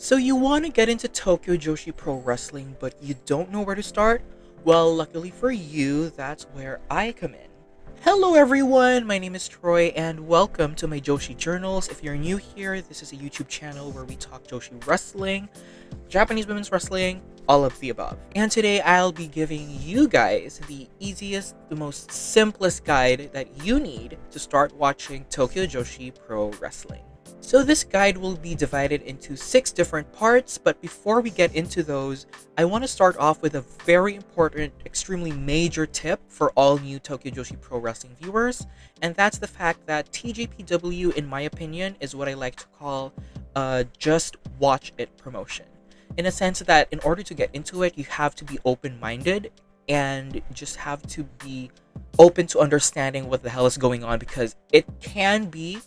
So you want to get into Tokyo Joshi Pro Wrestling, but you don't know where to start? Well, luckily for you, that's where I come in. Hello everyone, my name is Troy and welcome to my Joshi Journals. If you're new here, this is a YouTube channel where we talk Joshi wrestling, Japanese women's wrestling, all of the above. And today I'll be giving you guys the easiest, the most simplest guide that you need to start watching Tokyo Joshi Pro Wrestling. So this guide will be divided into 6 different parts, but before we get into those, I want to start off with a very important, extremely major tip for all new Tokyo Joshi Pro Wrestling viewers, and that's the fact that TJPW, in my opinion, is what I like to call just watch it promotion. In a sense that in order to get into it, you have to be open-minded and just have to be open to understanding what the hell is going on, because it can be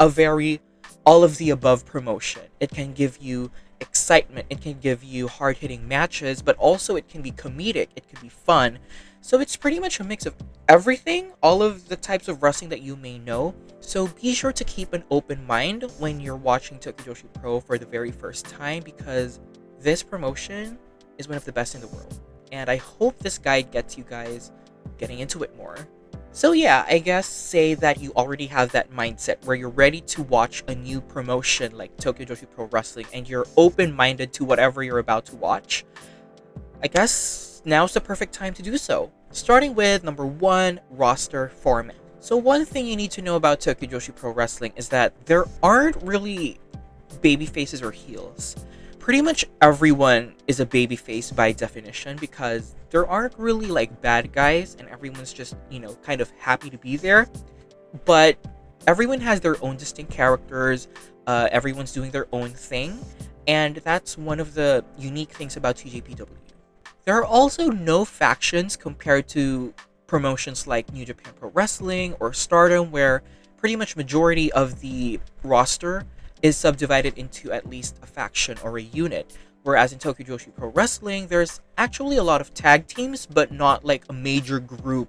a very all of the above promotion. It can give you excitement, it can give you hard-hitting matches, but also it can be comedic, it can be fun. So it's pretty much a mix of everything, all of the types of wrestling that you may know. So be sure to keep an open mind when you're watching Tokyo Joshi Pro for the very first time, because this promotion is one of the best in the world. And I hope this guide gets you guys getting into it more. So yeah, I guess say that you already have that mindset where you're ready to watch a new promotion like Tokyo Joshi Pro Wrestling and you're open-minded to whatever you're about to watch. I guess now's the perfect time to do so. Starting with number 1, roster format. So one thing you need to know about Tokyo Joshi Pro Wrestling is that there aren't really baby faces or heels. Pretty much everyone is a babyface by definition, because there aren't really like bad guys and everyone's just, kind of happy to be there. But everyone has their own distinct characters, everyone's doing their own thing, and that's one of the unique things about TJPW. There are also no factions compared to promotions like New Japan Pro Wrestling or Stardom, where pretty much majority of the roster is subdivided into at least a faction or a unit. Whereas in Tokyo Joshi Pro Wrestling, there's actually a lot of tag teams, but not like a major group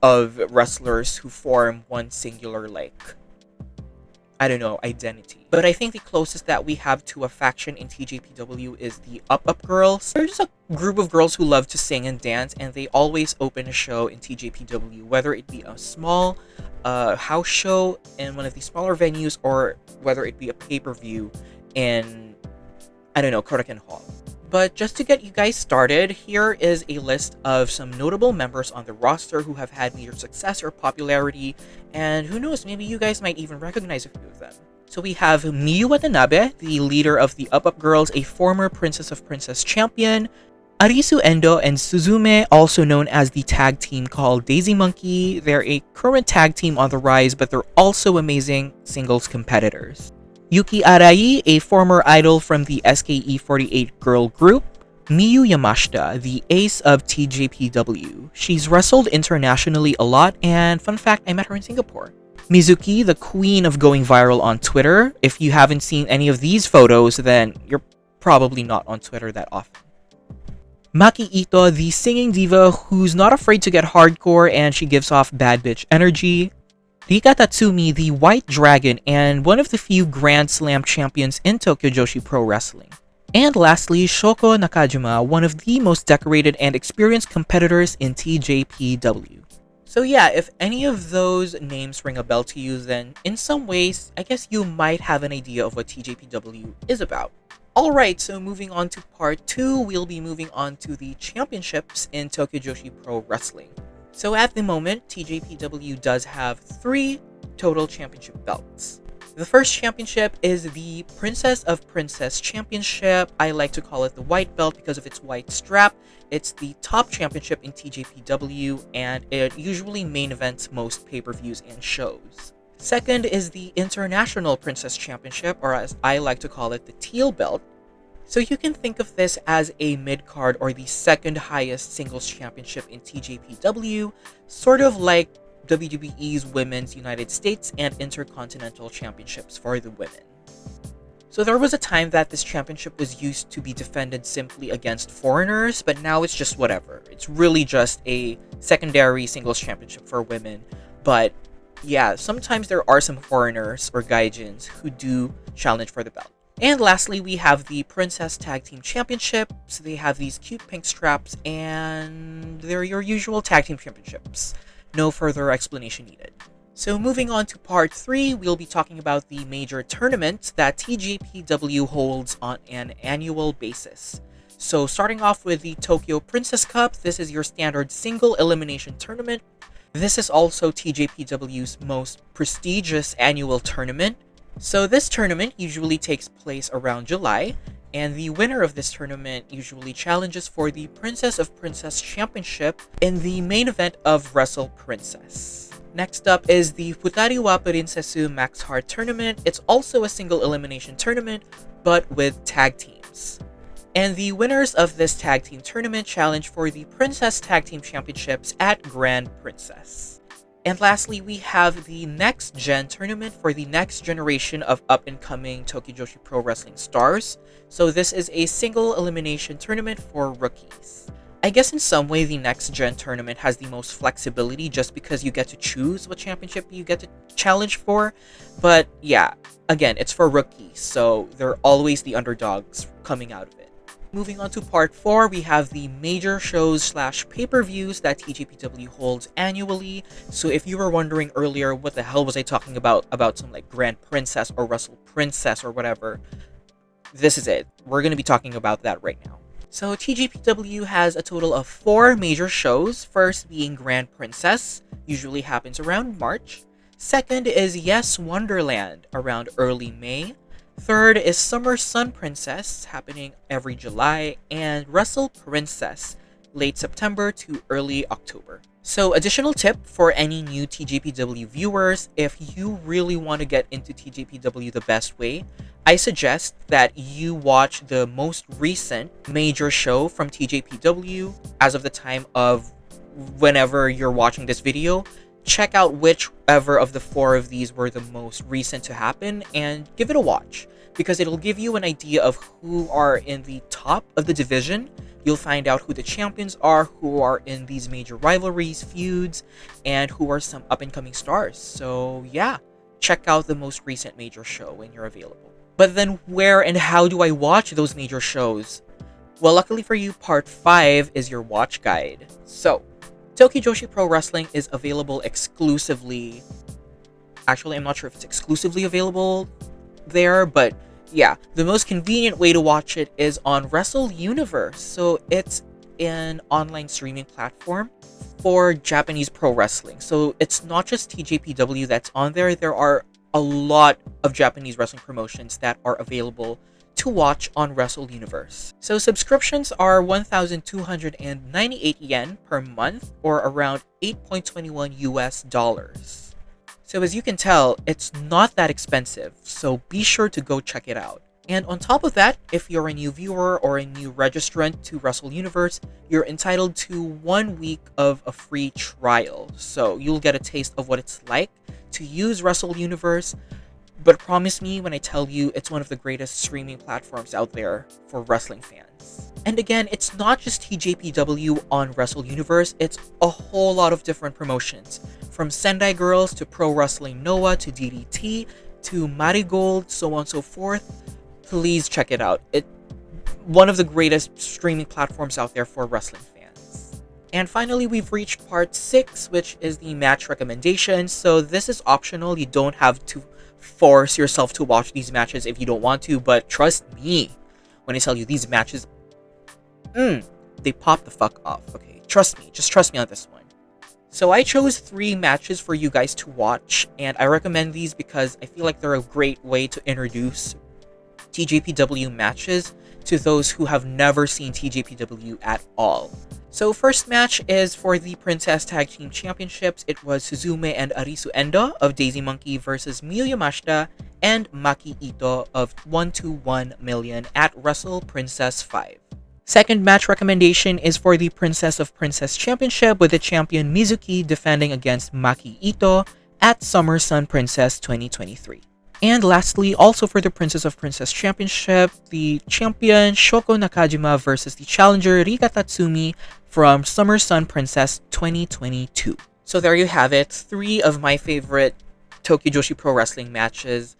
of wrestlers who form one singular, identity. But I think the closest that we have to a faction in TJPW is the Up Girls. They're just a group of girls who love to sing and dance, and they always open a show in TJPW, whether it be a small house show in one of the smaller venues, or whether it be a pay-per-view in, Korakuen Hall. But just to get you guys started, here is a list of some notable members on the roster who have had major success or popularity, and who knows, maybe you guys might even recognize a few of them. So we have Miyu Watanabe, the leader of the Up Girls, a former Princess of Princess champion. Arisu Endo and Suzume, also known as the tag team called Daisy Monkey. They're a current tag team on the rise, but they're also amazing singles competitors. Yuki Arai, a former idol from the SKE48 girl group. Miyu Yamashita, the ace of TJPW. She's wrestled internationally a lot, and fun fact, I met her in Singapore. Mizuki, the queen of going viral on Twitter. If you haven't seen any of these photos, then you're probably not on Twitter that often. Maki Ito, the singing diva who's not afraid to get hardcore, and she gives off bad bitch energy. Rika Tatsumi, the white dragon and one of the few Grand Slam champions in Tokyo Joshi Pro Wrestling. And lastly, Shoko Nakajima, one of the most decorated and experienced competitors in TJPW. So yeah, if any of those names ring a bell to you, then in some ways, I guess you might have an idea of what TJPW is about. Alright, so moving on to part 2, we'll be moving on to the championships in Tokyo Joshi Pro Wrestling. So at the moment, TJPW does have 3 total championship belts. The first championship is the Princess of Princess Championship. I like to call it the white belt because of its white strap. It's the top championship in TJPW, and it usually main events most pay-per-views and shows. Second is the International Princess Championship, or as I like to call it, the teal belt. So you can think of this as a mid-card or the second highest singles championship in TJPW, sort of like WWE's Women's United States and Intercontinental Championships for the women. So there was a time that this championship was used to be defended simply against foreigners, but now it's just whatever. It's really just a secondary singles championship for women, but yeah, sometimes there are some foreigners or gaijins who do challenge for the belt. And lastly, we have the Princess Tag Team Championship. So they have these cute pink straps, and they're your usual tag team championships. No further explanation needed. So moving on to part 3, we'll be talking about the major tournament that TJPW holds on an annual basis. So starting off with the Tokyo Princess Cup, this is your standard single elimination tournament. This is also TJPW's most prestigious annual tournament. So this tournament usually takes place around July, and the winner of this tournament usually challenges for the Princess of Princess Championship in the main event of Wrestle Princess. Next up is the Futari wa Princesu Max Heart Tournament. It's also a single elimination tournament, but with tag teams. And the winners of this tag team tournament challenge for the Princess Tag Team Championships at Grand Princess. And lastly, we have the Next Gen tournament for the next generation of up-and-coming Tokyo Joshi Pro Wrestling stars. So this is a single elimination tournament for rookies. I guess in some way the Next Gen tournament has the most flexibility just because you get to choose what championship you get to challenge for. But yeah, again, it's for rookies, so they're always the underdogs coming out of it. Moving on to part 4, we have the major shows / pay-per-views that TJPW holds annually. So if you were wondering earlier what the hell was I talking about some like Grand Princess or Wrestle Princess or whatever, this is it. We're going to be talking about that right now. So TJPW has a total of 4 major shows, first being Grand Princess, usually happens around March. Second is Yes Wonderland, around early May. Third is Summer Sun Princess, happening every July, and Wrestle Princess, late September to early October. So additional tip for any new TJPW viewers, if you really want to get into TJPW the best way, I suggest that you watch the most recent major show from TJPW as of the time of whenever you're watching this video. Check out whichever of the 4 of these were the most recent to happen and give it a watch, because it'll give you an idea of who are in the top of the division. You'll find out who the champions are, who are in these major rivalries, feuds, and who are some up-and-coming stars. So yeah, check out the most recent major show when you're available. But then where and how do I watch those major shows? Well, luckily for you, part 5 is your watch guide. So, Tokyo Joshi Pro Wrestling is available exclusively. Actually, I'm not sure if it's exclusively available there, but yeah, the most convenient way to watch it is on Wrestle Universe. So it's an online streaming platform for Japanese pro wrestling. So it's not just TJPW that's on there. There are a lot of Japanese wrestling promotions that are available to watch on Wrestle Universe. So subscriptions are 1,298 yen per month, or around $8.21 US. So as you can tell, it's not that expensive, so be sure to go check it out. And on top of that, if you're a new viewer or a new registrant to Wrestle Universe, you're entitled to 1 week of a free trial. So you'll get a taste of what it's like to use Wrestle Universe. But promise me when I tell you it's one of the greatest streaming platforms out there for wrestling fans. And again, it's not just TJPW on Wrestle Universe, it's a whole lot of different promotions. From Sendai Girls to Pro Wrestling Noah to DDT to Marigold, so on and so forth. Please check it out. It's one of the greatest streaming platforms out there for wrestling fans. And finally, we've reached part 6, which is the match recommendations. So this is optional. You don't have to force yourself to watch these matches if you don't want to, but trust me when I tell you these matches, they pop the fuck off, okay? Trust me, just trust me on this one. So I chose 3 matches for you guys to watch, and I recommend these because I feel like they're a great way to introduce TJPW matches to those who have never seen TJPW at all. So first match is for the Princess Tag Team Championships. It was Suzume and Arisu Endo of Daisy Monkey versus Miyu Yamashita and Maki Ito of 121 Million at Wrestle Princess 5. Second match recommendation is for the Princess of Princess Championship, with the champion Mizuki defending against Maki Ito at Summer Sun Princess 2023. And lastly, also for the Princess of Princess Championship, the champion Shoko Nakajima versus the challenger Rika Tatsumi from Summer Sun Princess 2022. So there you have it, 3 of my favorite Tokyo Joshi Pro Wrestling matches.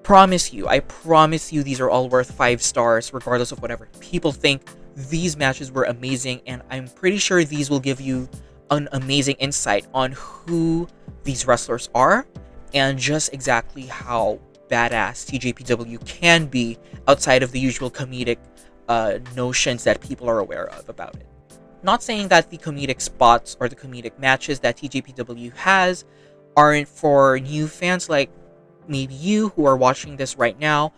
I promise you these are all worth 5 stars, regardless of whatever people think. These matches were amazing, and I'm pretty sure these will give you an amazing insight on who these wrestlers are and just exactly how badass TJPW can be outside of the usual comedic notions that people are aware of about it. Not saying that the comedic spots or the comedic matches that TJPW has aren't for new fans like maybe you who are watching this right now,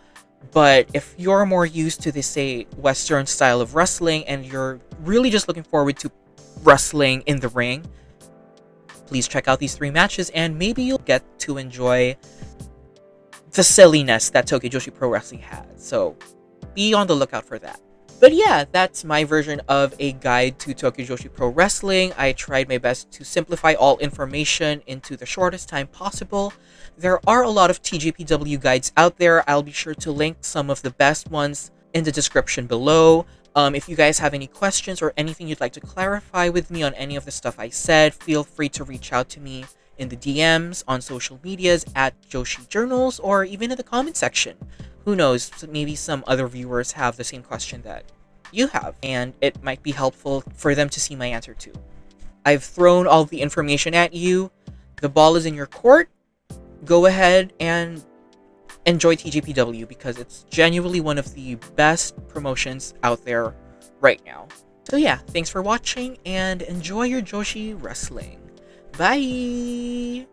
but if you're more used to this, say, Western style of wrestling and you're really just looking forward to wrestling in the ring, please check out these 3 matches and maybe you'll get to enjoy the silliness that Tokyo Joshi Pro Wrestling has. So be on the lookout for that. But yeah, that's my version of a guide to Tokyo Joshi Pro Wrestling. I tried my best to simplify all information into the shortest time possible. There are a lot of TJPW guides out there. I'll be sure to link some of the best ones in the description below. If you guys have any questions or anything you'd like to clarify with me on any of the stuff I said, feel free to reach out to me in the DMs, on social medias, at Joshi Journals, or even in the comment section. Who knows, maybe some other viewers have the same question that you have, and it might be helpful for them to see my answer too. I've thrown all the information at you. The ball is in your court. Go ahead and enjoy TJPW because it's genuinely one of the best promotions out there right now. So yeah, thanks for watching and enjoy your Joshi wrestling. Bye!